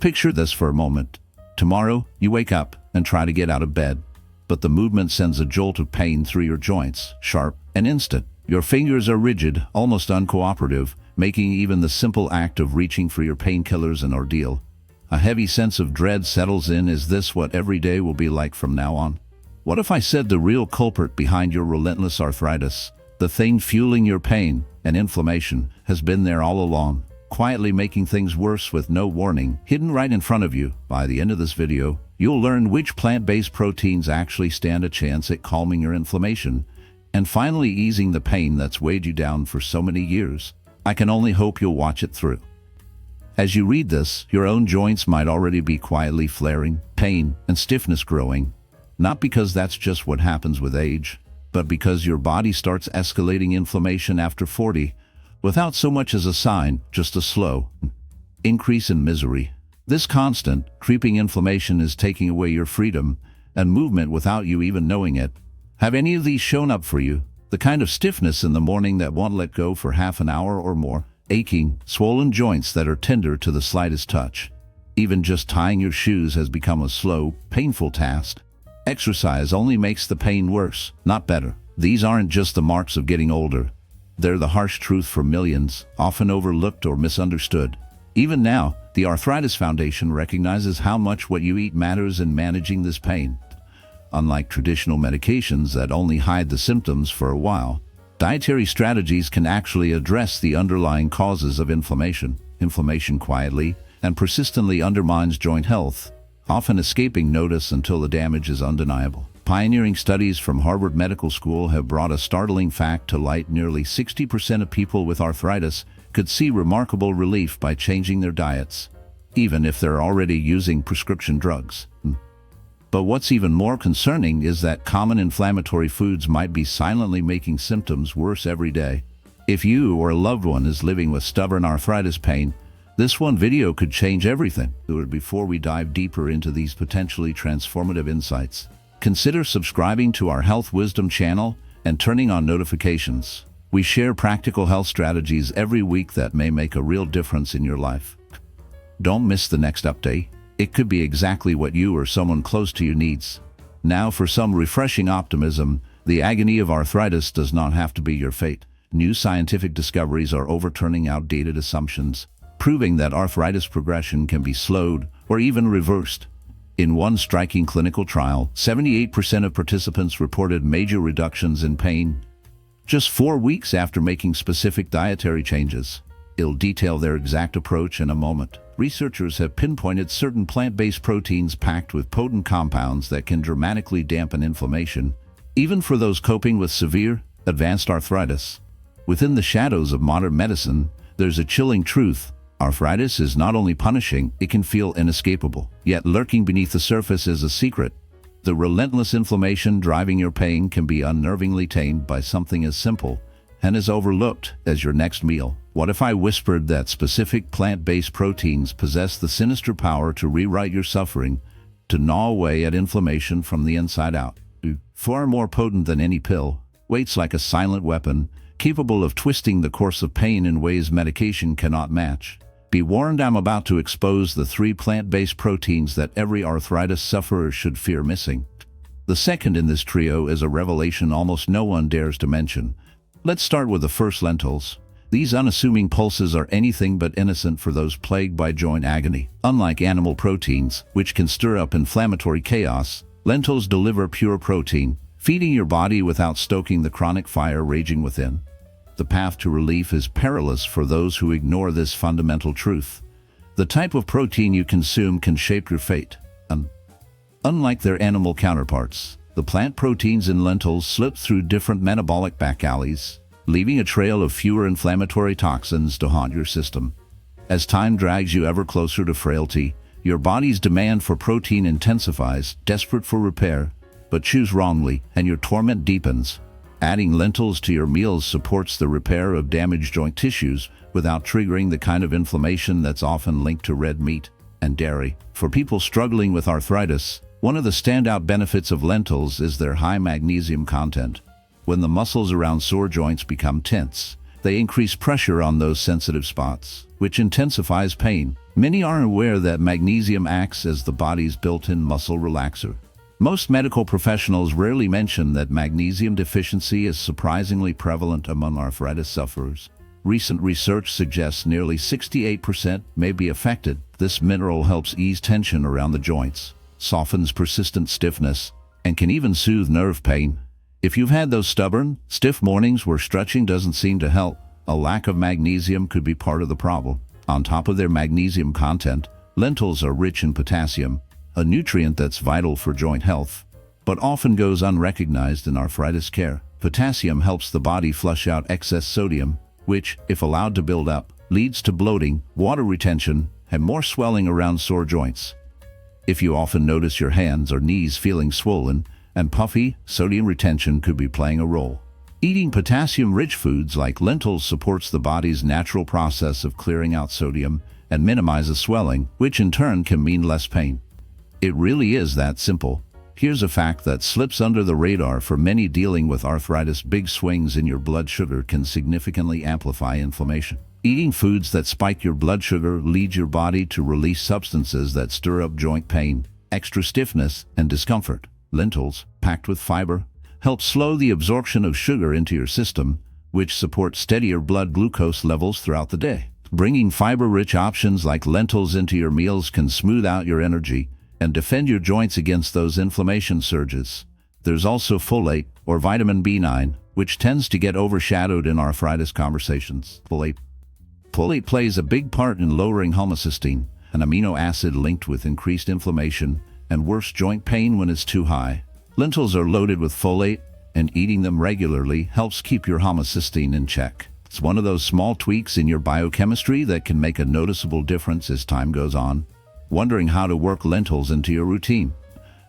Picture this for a moment. Tomorrow, you wake up and try to get out of bed, but the movement sends a jolt of pain through your joints, sharp and instant. Your fingers are rigid, almost uncooperative, making even the simple act of reaching for your painkillers an ordeal. A heavy sense of dread settles in. Is this what every day will be like from now on? What if I said the real culprit behind your relentless arthritis, the thing fueling your pain and inflammation, has been there all along, quietly making things worse with no warning, hidden right in front of you? By the end of this video, you'll learn which plant-based proteins actually stand a chance at calming your inflammation and finally easing the pain that's weighed you down for so many years. I can only hope you'll watch it through. As you read this, your own joints might already be quietly flaring, pain and stiffness growing, not because that's just what happens with age, but because your body starts escalating inflammation after 40, without so much as a sign, just a slow increase in misery. This constant, creeping inflammation is taking away your freedom and movement without you even knowing it. Have any of these shown up for you? The kind of stiffness in the morning that won't let go for half an hour or more, aching, swollen joints that are tender to the slightest touch. Even just tying your shoes has become a slow, painful task. Exercise only makes the pain worse, not better. These aren't just the marks of getting older. They're the harsh truth for millions, often overlooked or misunderstood. Even now, the Arthritis Foundation recognizes how much what you eat matters in managing this pain. Unlike traditional medications that only hide the symptoms for a while, dietary strategies can actually address the underlying causes of inflammation. Inflammation quietly and persistently undermines joint health, often escaping notice until the damage is undeniable. Pioneering studies from Harvard Medical School have brought a startling fact to light. Nearly 60% of people with arthritis could see remarkable relief by changing their diets, even if they're already using prescription drugs. But what's even more concerning is that common inflammatory foods might be silently making symptoms worse every day. If you or a loved one is living with stubborn arthritis pain, this one video could change everything. Before we dive deeper into these potentially transformative insights, consider subscribing to our Health Wisdom channel and turning on notifications. We share practical health strategies every week that may make a real difference in your life. Don't miss the next update. It could be exactly what you or someone close to you needs. Now for some refreshing optimism, the agony of arthritis does not have to be your fate. New scientific discoveries are overturning outdated assumptions, proving that arthritis progression can be slowed or even reversed. In one striking clinical trial, 78% of participants reported major reductions in pain just 4 weeks after making specific dietary changes. I'll detail their exact approach in a moment. Researchers have pinpointed certain plant-based proteins packed with potent compounds that can dramatically dampen inflammation, even for those coping with severe, advanced arthritis. Within the shadows of modern medicine, there's a chilling truth. Arthritis is not only punishing, it can feel inescapable. Yet lurking beneath the surface is a secret. The relentless inflammation driving your pain can be unnervingly tamed by something as simple and as overlooked as your next meal. What if I whispered that specific plant-based proteins possess the sinister power to rewrite your suffering, to gnaw away at inflammation from the inside out? Far more potent than any pill, waits like a silent weapon, capable of twisting the course of pain in ways medication cannot match. Be warned, I'm about to expose the 3 plant-based proteins that every arthritis sufferer should fear missing. The second in this trio is a revelation almost no one dares to mention. Let's start with the first: lentils. These unassuming pulses are anything but innocent for those plagued by joint agony. Unlike animal proteins, which can stir up inflammatory chaos, lentils deliver pure protein, feeding your body without stoking the chronic fire raging within. The path to relief is perilous for those who ignore this fundamental truth. The type of protein you consume can shape your fate. Unlike their animal counterparts, the plant proteins in lentils slip through different metabolic back alleys, leaving a trail of fewer inflammatory toxins to haunt your system. As time drags you ever closer to frailty, your body's demand for protein intensifies, desperate for repair. But choose wrongly, and your torment deepens. Adding lentils to your meals supports the repair of damaged joint tissues without triggering the kind of inflammation that's often linked to red meat and dairy. For people struggling with arthritis, one of the standout benefits of lentils is their high magnesium content. When the muscles around sore joints become tense, they increase pressure on those sensitive spots. which intensifies pain. Many aren't aware that magnesium acts as the body's built-in muscle relaxer. Most medical professionals rarely mention that magnesium deficiency is surprisingly prevalent among arthritis sufferers. Recent research suggests nearly 68% may be affected. This mineral helps ease tension around the joints, softens persistent stiffness, and can even soothe nerve pain. If you've had those stubborn, stiff mornings where stretching doesn't seem to help, a lack of magnesium could be part of the problem. On top of their magnesium content, lentils are rich in potassium, a nutrient that's vital for joint health, but often goes unrecognized in arthritis care. Potassium helps the body flush out excess sodium, which, if allowed to build up, leads to bloating, water retention, and more swelling around sore joints. If you often notice your hands or knees feeling swollen and puffy, sodium retention could be playing a role. Eating potassium-rich foods like lentils supports the body's natural process of clearing out sodium and minimizes swelling, which in turn can mean less pain. It really is that simple. Here's a fact that slips under the radar for many dealing with arthritis. Big swings in your blood sugar can significantly amplify inflammation. Eating foods that spike your blood sugar leads your body to release substances that stir up joint pain, extra stiffness, and discomfort. Lentils, packed with fiber, help slow the absorption of sugar into your system, which supports steadier blood glucose levels throughout the day. Bringing fiber-rich options like lentils into your meals can smooth out your energy and defend your joints against those inflammation surges. There's also folate, or vitamin B9, which tends to get overshadowed in arthritis conversations. Folate plays a big part in lowering homocysteine, an amino acid linked with increased inflammation and worse joint pain when it's too high. Lentils are loaded with folate, and eating them regularly helps keep your homocysteine in check. It's one of those small tweaks in your biochemistry that can make a noticeable difference as time goes on. Wondering how to work lentils into your routine?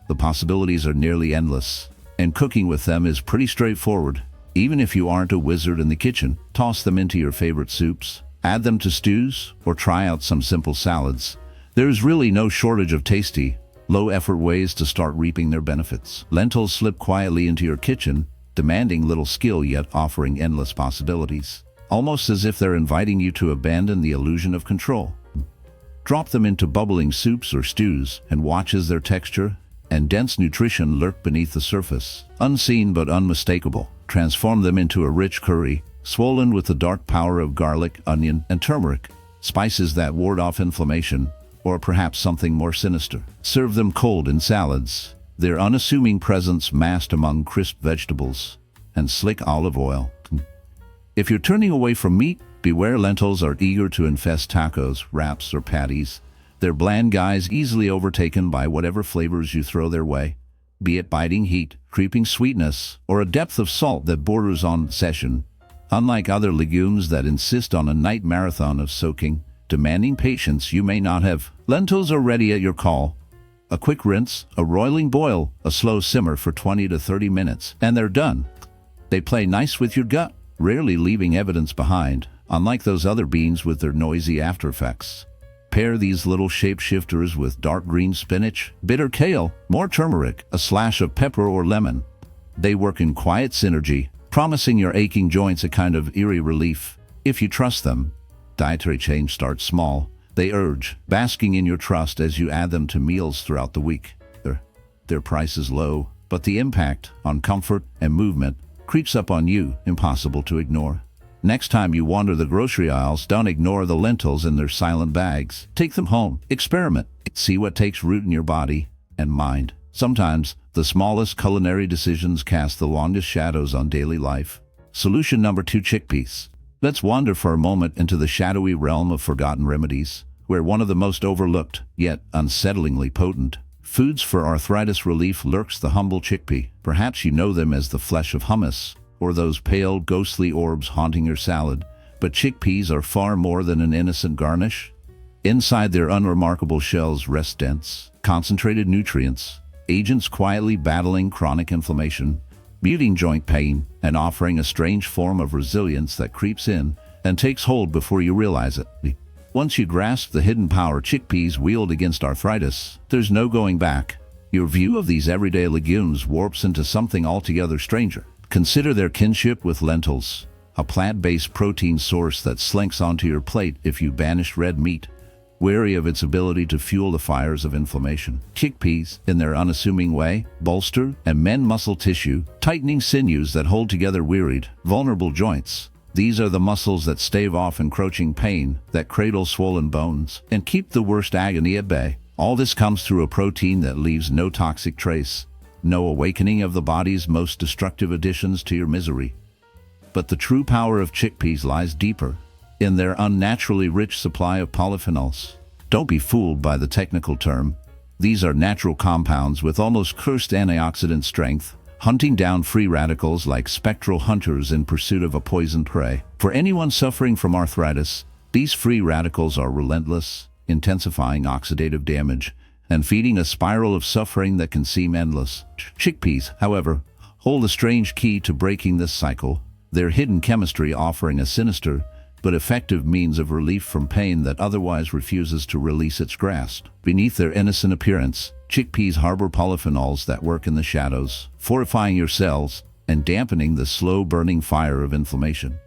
The possibilities are nearly endless, and cooking with them is pretty straightforward. Even if you aren't a wizard in the kitchen, toss them into your favorite soups, add them to stews, or try out some simple salads. There's really no shortage of tasty, low-effort ways to start reaping their benefits. Lentils slip quietly into your kitchen, demanding little skill yet offering endless possibilities, almost as if they're inviting you to abandon the illusion of control. Drop them into bubbling soups or stews and watch as their texture and dense nutrition lurk beneath the surface, unseen but unmistakable. Transform them into a rich curry, swollen with the dark power of garlic, onion, and turmeric, spices that ward off inflammation, or perhaps something more sinister. Serve them cold in salads, their unassuming presence masked among crisp vegetables and slick olive oil. If you're turning away from meat, beware. Lentils are eager to infest tacos, wraps, or patties. They're bland guys easily overtaken by whatever flavors you throw their way, be it biting heat, creeping sweetness, or a depth of salt that borders on obsession. Unlike other legumes that insist on a night marathon of soaking, demanding patience you may not have, lentils are ready at your call. A quick rinse, a roiling boil, a slow simmer for 20 to 30 minutes, and they're done. They play nice with your gut, rarely leaving evidence behind, unlike those other beans with their noisy aftereffects. Pair these little shapeshifters with dark green spinach, bitter kale, more turmeric, a slash of pepper or lemon. They work in quiet synergy, promising your aching joints a kind of eerie relief. If you trust them, dietary change starts small. They urge, basking in your trust as you add them to meals throughout the week. Their price is low, but the impact on comfort and movement creeps up on you, impossible to ignore. Next time you wander the grocery aisles, don't ignore the lentils in their silent bags. Take them home, experiment, see what takes root in your body and mind. Sometimes, the smallest culinary decisions cast the longest shadows on daily life. Solution number 2: chickpeas. Let's wander for a moment into the shadowy realm of forgotten remedies, where one of the most overlooked, yet unsettlingly potent, foods for arthritis relief lurks: the humble chickpea. Perhaps you know them as the flesh of hummus, or those pale, ghostly orbs haunting your salad, but chickpeas are far more than an innocent garnish. Inside their unremarkable shells rest dense, concentrated nutrients, agents quietly battling chronic inflammation, muting joint pain, and offering a strange form of resilience that creeps in and takes hold before you realize it. Once you grasp the hidden power chickpeas wield against arthritis, there's no going back. Your view of these everyday legumes warps into something altogether stranger. Consider their kinship with lentils. a plant-based protein source that slinks onto your plate if you banish red meat, wary of its ability to fuel the fires of inflammation. Chickpeas, in their unassuming way, bolster and mend muscle tissue, tightening sinews that hold together wearied, vulnerable joints. These are the muscles that stave off encroaching pain, that cradle swollen bones, and keep the worst agony at bay. All this comes through a protein that leaves no toxic trace, no awakening of the body's most destructive additions to your misery. But the true power of chickpeas lies deeper, in their unnaturally rich supply of polyphenols. Don't be fooled by the technical term. These are natural compounds with almost cursed antioxidant strength, hunting down free radicals like spectral hunters in pursuit of a poisoned prey. For anyone suffering from arthritis, these free radicals are relentless, intensifying oxidative damage and feeding a spiral of suffering that can seem endless. Chickpeas, however, hold a strange key to breaking this cycle, their hidden chemistry offering a sinister but effective means of relief from pain that otherwise refuses to release its grasp. Beneath their innocent appearance, chickpeas harbor polyphenols that work in the shadows, fortifying your cells and dampening the slow-burning fire of inflammation.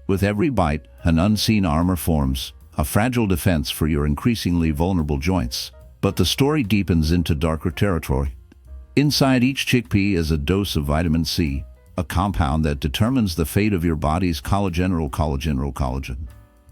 With every bite, an unseen armor forms, a fragile defense for your increasingly vulnerable joints. But the story deepens into darker territory. Inside each chickpea is a dose of vitamin C, a compound that determines the fate of your body's collagen.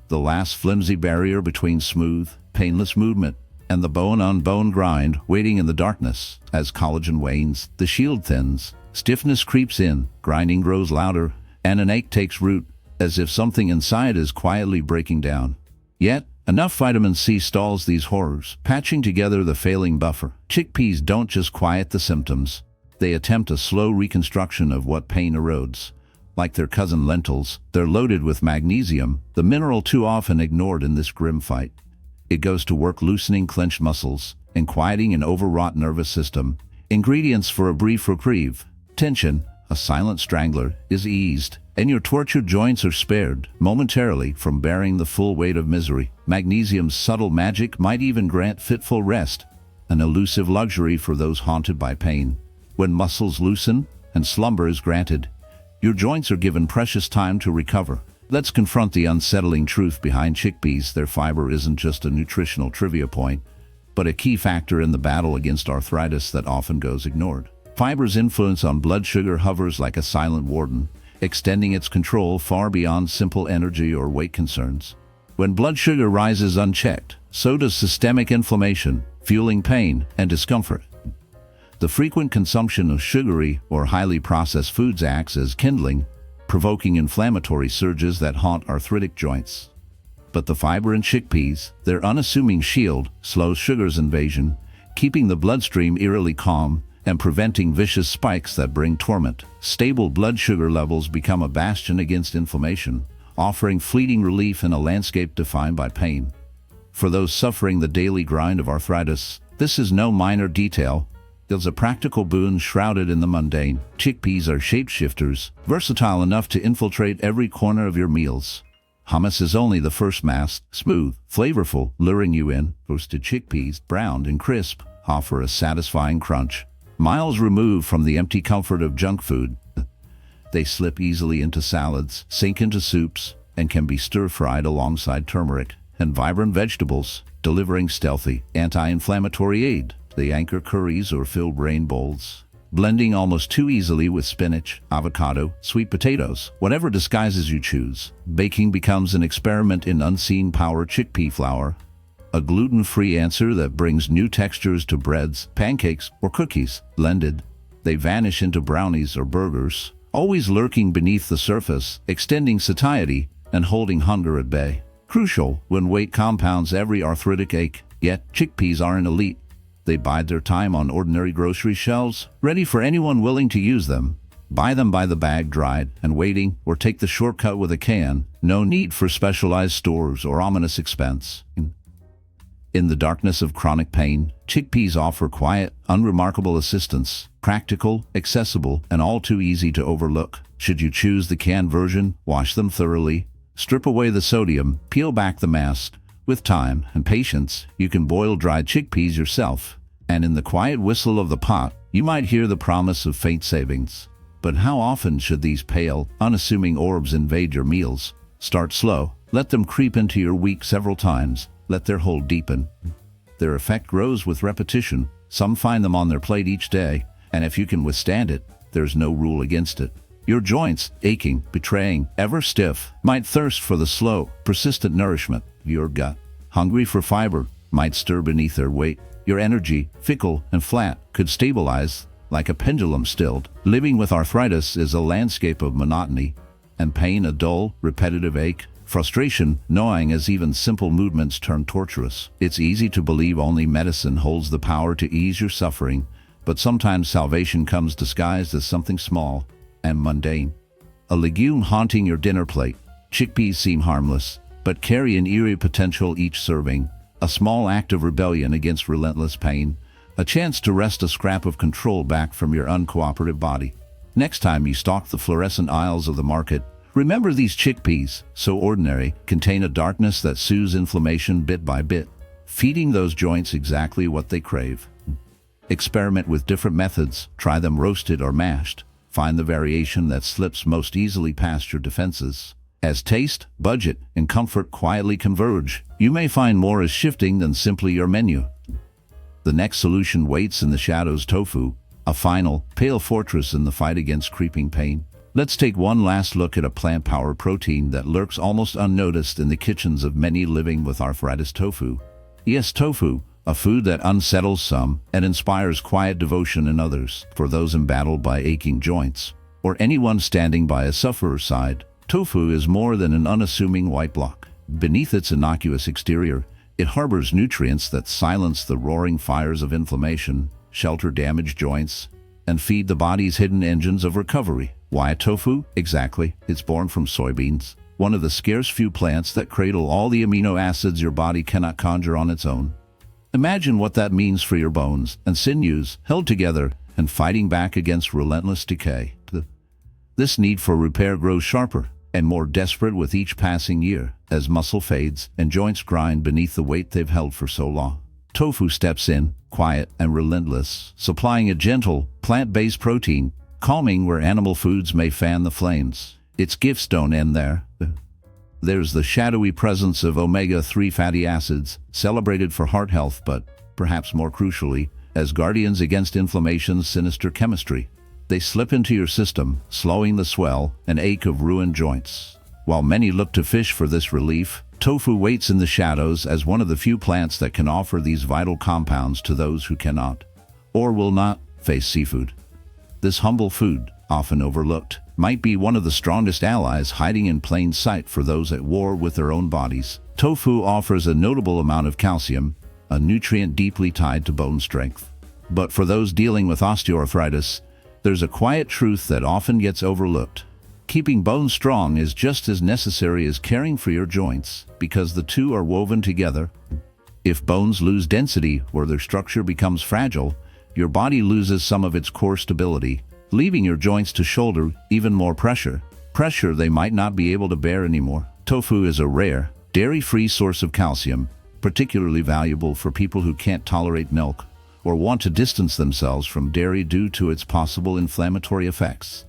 The last flimsy barrier between smooth, painless movement and the bone-on-bone grind waiting in the darkness. As collagen wanes, the shield thins, stiffness creeps in, grinding grows louder, and an ache takes root, as if something inside is quietly breaking down. Yet, enough vitamin C stalls these horrors, patching together the failing buffer. Chickpeas don't just quiet the symptoms. They attempt a slow reconstruction of what pain erodes. Like their cousin lentils, they're loaded with magnesium, the mineral too often ignored in this grim fight. It goes to work loosening clenched muscles and quieting an overwrought nervous system. Ingredients for a brief reprieve. Tension, a silent strangler, is eased, and your tortured joints are spared, momentarily, from bearing the full weight of misery. Magnesium's subtle magic might even grant fitful rest, an elusive luxury for those haunted by pain. When muscles loosen and slumber is granted, your joints are given precious time to recover. Let's confront the unsettling truth behind chickpeas. Their fiber isn't just a nutritional trivia point, but a key factor in the battle against arthritis that often goes ignored. Fiber's influence on blood sugar hovers like a silent warden, extending its control far beyond simple energy or weight concerns. When blood sugar rises unchecked, so does systemic inflammation, fueling pain and discomfort. The frequent consumption of sugary or highly processed foods acts as kindling, provoking inflammatory surges that haunt arthritic joints. But the fiber in chickpeas, their unassuming shield, slows sugar's invasion, keeping the bloodstream eerily calm and preventing vicious spikes that bring torment. Stable blood sugar levels become a bastion against inflammation, offering fleeting relief in a landscape defined by pain. For those suffering the daily grind of arthritis, this is no minor detail. It's a practical boon shrouded in the mundane. Chickpeas are shapeshifters, versatile enough to infiltrate every corner of your meals. Hummus is only the first mass, smooth, flavorful, luring you in. Roasted chickpeas, browned and crisp, offer a satisfying crunch. Miles removed from the empty comfort of junk food, they slip easily into salads, sink into soups, and can be stir-fried alongside turmeric and vibrant vegetables, delivering stealthy, anti-inflammatory aid. They anchor curries or fill grain bowls, blending almost too easily with spinach, avocado, sweet potatoes. Whatever disguises you choose, baking becomes an experiment in unseen power. Chickpea flour, a gluten-free answer that brings new textures to breads, pancakes, or cookies. Blended, they vanish into brownies or burgers, always lurking beneath the surface, extending satiety and holding hunger at bay. Crucial when weight compounds every arthritic ache. Yet, chickpeas aren't elite. They bide their time on ordinary grocery shelves, ready for anyone willing to use them. Buy them by the bag dried and waiting, or take the shortcut with a can. No need for specialized stores or ominous expense. In the darkness of chronic pain, chickpeas offer quiet, unremarkable assistance, practical, accessible, and all too easy to overlook. Should you choose the canned version, wash them thoroughly, strip away the sodium, peel back the mast. With time and patience, you can boil dried chickpeas yourself, and in the quiet whistle of the pot, you might hear the promise of faint savings. But how often should these pale, unassuming orbs invade your meals? Start slow. Let them creep into your week several times. Let their hold deepen. Their effect grows with repetition. Some find them on their plate each day, and if you can withstand it, there's no rule against it. Your joints, aching, betraying, ever stiff, might thirst for the slow, persistent nourishment. Your gut, hungry for fiber, might stir beneath their weight. Your energy, fickle and flat, could stabilize like a pendulum stilled. Living with arthritis is a landscape of monotony and pain, a dull, repetitive ache, frustration, gnawing as even simple movements turn torturous. It's easy to believe only medicine holds the power to ease your suffering, but sometimes salvation comes disguised as something small and mundane. A legume haunting your dinner plate. Chickpeas seem harmless, but carry an eerie potential each serving. A small act of rebellion against relentless pain. A chance to wrest a scrap of control back from your uncooperative body. Next time you stalk the fluorescent aisles of the market, remember these chickpeas, so ordinary, contain a darkness that soothes inflammation bit by bit, feeding those joints exactly what they crave. Experiment with different methods. Try them roasted or mashed. Find the variation that slips most easily past your defenses. As taste, budget, and comfort quietly converge, you may find more is shifting than simply your menu. The next solution waits in the shadows. Tofu, a final, pale fortress in the fight against creeping pain. Let's take one last look at a plant-powered protein that lurks almost unnoticed in the kitchens of many living with arthritis. Tofu. Yes, tofu, a food that unsettles some and inspires quiet devotion in others. For those embattled by aching joints, or anyone standing by a sufferer's side, tofu is more than an unassuming white block. Beneath its innocuous exterior, it harbors nutrients that silence the roaring fires of inflammation, shelter damaged joints, and feed the body's hidden engines of recovery. Why tofu? Exactly, it's born from soybeans, one of the scarce few plants that cradle all the amino acids your body cannot conjure on its own. Imagine what that means for your bones and sinews, held together and fighting back against relentless decay. This need for repair grows sharper and more desperate with each passing year, as muscle fades and joints grind beneath the weight they've held for so long. Tofu steps in, quiet and relentless, supplying a gentle, plant-based protein, calming where animal foods may fan the flames. Its gifts don't end there. There's the shadowy presence of omega-3 fatty acids, celebrated for heart health but, perhaps more crucially, as guardians against inflammation's sinister chemistry. They slip into your system, slowing the swell and ache of ruined joints. While many look to fish for this relief, tofu waits in the shadows as one of the few plants that can offer these vital compounds to those who cannot, or will not, face seafood. This humble food, often overlooked, might be one of the strongest allies hiding in plain sight for those at war with their own bodies. Tofu offers a notable amount of calcium, a nutrient deeply tied to bone strength. But for those dealing with osteoarthritis, there's a quiet truth that often gets overlooked. Keeping bones strong is just as necessary as caring for your joints, because the two are woven together. If bones lose density or their structure becomes fragile, your body loses some of its core stability, leaving your joints to shoulder even more pressure they might not be able to bear anymore. Tofu is a rare, dairy-free source of calcium, particularly valuable for people who can't tolerate milk or want to distance themselves from dairy due to its possible inflammatory effects.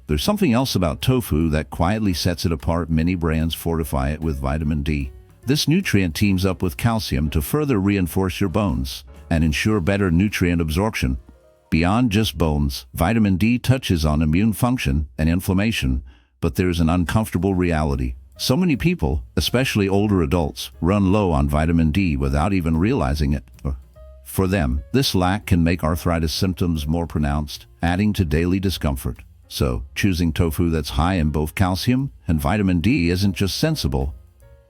There's something else about tofu that quietly sets it apart. Many brands fortify it with vitamin D. This nutrient teams up with calcium to further reinforce your bones and ensure better nutrient absorption. Beyond just bones, vitamin D touches on immune function and inflammation, but there's an uncomfortable reality. So many people, especially older adults, run low on vitamin D without even realizing it. For them, this lack can make arthritis symptoms more pronounced, adding to daily discomfort. So, choosing tofu that's high in both calcium and vitamin D isn't just sensible.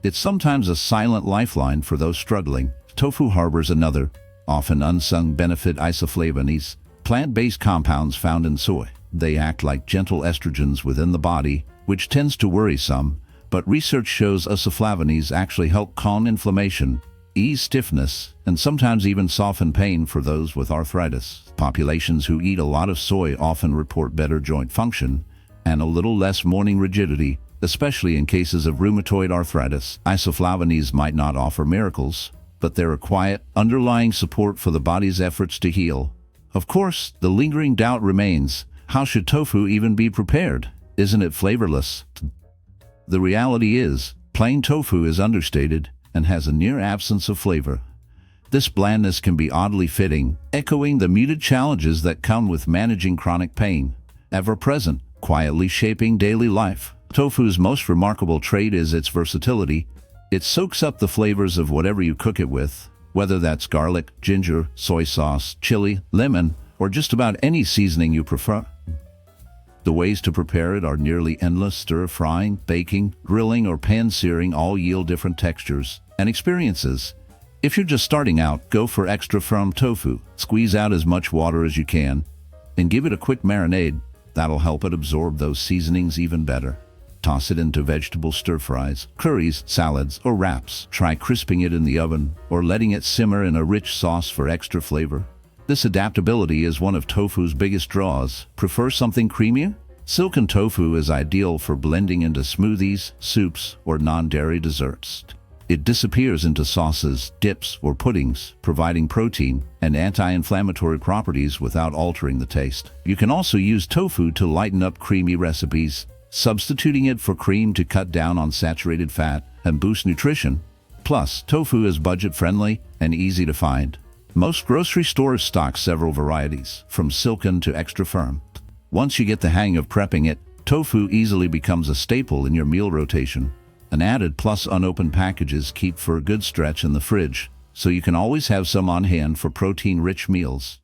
It's sometimes a silent lifeline for those struggling. Tofu harbors another, often unsung benefit: isoflavones, plant-based compounds found in soy. They act like gentle estrogens within the body, which tends to worry some, but research shows isoflavones actually help calm inflammation, ease stiffness, and sometimes even soften pain for those with arthritis. Populations who eat a lot of soy often report better joint function and a little less morning rigidity, especially in cases of rheumatoid arthritis. Isoflavones might not offer miracles, but they're a quiet, underlying support for the body's efforts to heal. Of course, the lingering doubt remains: How should tofu even be prepared? Isn't it flavorless? The reality is, plain tofu is understated and has a near absence of flavor. This blandness can be oddly fitting, echoing the muted challenges that come with managing chronic pain. Ever present, quietly shaping daily life. Tofu's most remarkable trait is its versatility. It soaks up the flavors of whatever you cook it with, whether that's garlic, ginger, soy sauce, chili, lemon, or just about any seasoning you prefer. The ways to prepare it are nearly endless. Stir-frying, baking, grilling, or pan-searing all yield different textures and experiences. If you're just starting out, go for extra firm tofu. Squeeze out as much water as you can and give it a quick marinade. That'll help it absorb those seasonings even better. Toss it into vegetable stir-fries, curries, salads, or wraps. Try crisping it in the oven or letting it simmer in a rich sauce for extra flavor. This adaptability is one of tofu's biggest draws. Prefer something creamier? Silken tofu is ideal for blending into smoothies, soups, or non-dairy desserts. It disappears into sauces, dips, or puddings, providing protein and anti-inflammatory properties without altering the taste. You can also use tofu to lighten up creamy recipes, substituting it for cream to cut down on saturated fat and boost nutrition. Plus, tofu is budget-friendly and easy to find. Most grocery stores stock several varieties, from silken to extra firm. Once you get the hang of prepping it, tofu easily becomes a staple in your meal rotation. An added plus, unopened packages keep for a good stretch in the fridge, so you can always have some on hand for protein-rich meals.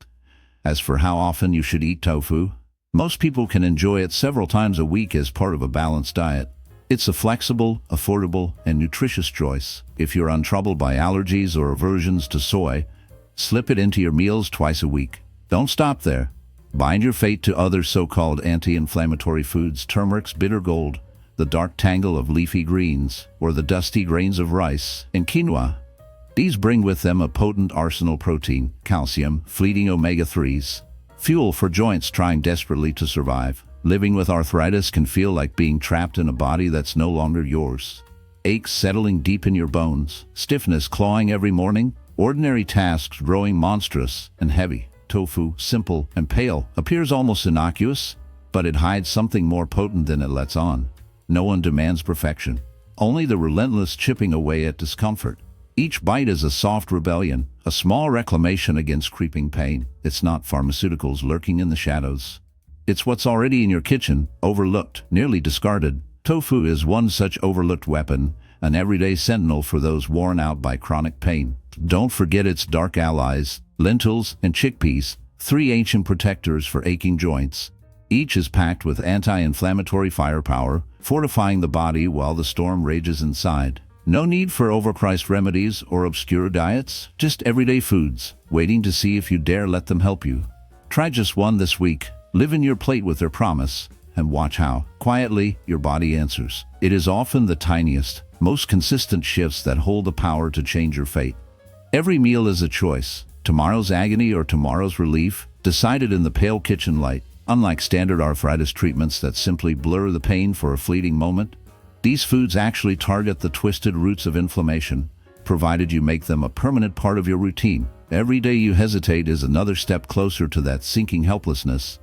As for how often you should eat tofu, most people can enjoy it several times a week as part of a balanced diet. It's a flexible, affordable, and nutritious choice. If you're untroubled by allergies or aversions to soy, slip it into your meals twice a week. Don't stop there. Bind your fate to other so-called anti-inflammatory foods. Turmeric's bitter gold, the dark tangle of leafy greens, or the dusty grains of rice and quinoa. These bring with them a potent arsenal of protein, calcium, fleeting omega-3s, fuel for joints trying desperately to survive. Living with arthritis can feel like being trapped in a body that's no longer yours. Aches settling deep in your bones, stiffness clawing every morning, ordinary tasks growing monstrous and heavy. Tofu, simple and pale, appears almost innocuous, but it hides something more potent than it lets on. No one demands perfection, only the relentless chipping away at discomfort. Each bite is a soft rebellion, a small reclamation against creeping pain. It's not pharmaceuticals lurking in the shadows. It's what's already in your kitchen, overlooked, nearly discarded. Tofu is one such overlooked weapon, an everyday sentinel for those worn out by chronic pain. Don't forget its dark allies, lentils and chickpeas, three ancient protectors for aching joints. Each is packed with anti-inflammatory firepower, fortifying the body while the storm rages inside. No need for overpriced remedies or obscure diets, just everyday foods, waiting to see if you dare let them help you. Try just one this week, live in your plate with their promise, and watch how, quietly, your body answers. It is often the tiniest, most consistent shifts that hold the power to change your fate. Every meal is a choice, tomorrow's agony or tomorrow's relief, decided in the pale kitchen light. Unlike standard arthritis treatments that simply blur the pain for a fleeting moment, these foods actually target the twisted roots of inflammation, provided you make them a permanent part of your routine. Every day you hesitate is another step closer to that sinking helplessness,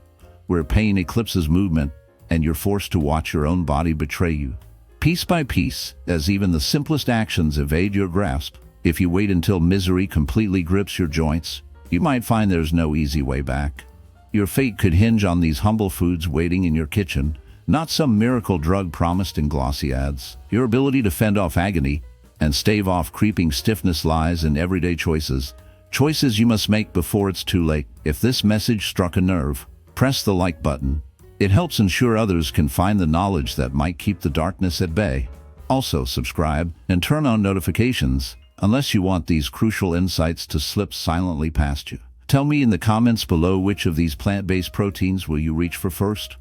where pain eclipses movement and you're forced to watch your own body betray you. Piece by piece, as even the simplest actions evade your grasp. If you wait until misery completely grips your joints, you might find there's no easy way back. Your fate could hinge on these humble foods waiting in your kitchen, not some miracle drug promised in glossy ads. Your ability to fend off agony and stave off creeping stiffness lies in everyday choices. Choices you must make before it's too late. If this message struck a nerve, press the like button. It helps ensure others can find the knowledge that might keep the darkness at bay. Also, subscribe and turn on notifications, unless you want these crucial insights to slip silently past you. Tell me in the comments below which of these plant-based proteins will you reach for first?